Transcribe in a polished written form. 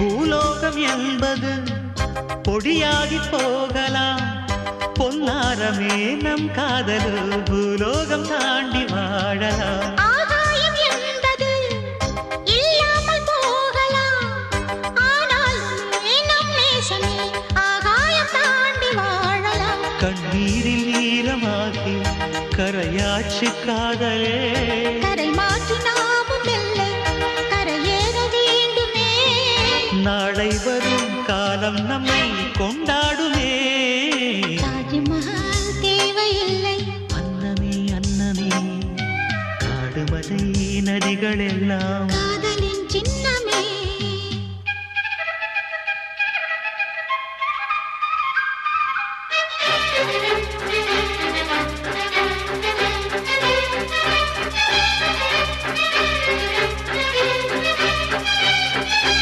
பூலோகம் என்பது பொடியாகி போகலாம், பொன்னாரமே நம் காதலு பூலோகம் தாண்டி வாழலாம். ஆகாயம் என்பது இல்லாமல் போகலாம், ஆனால் நம் நேசமே ஆகாயம் தாண்டி வாழலாம். கண்ணீரில் ஈரமாகி கரையாட்சி காதலே, கரை மாற்றி நாமும் வெல்ல கரையேற வேண்டுமே. நாளை வரும் காலம் நம்மை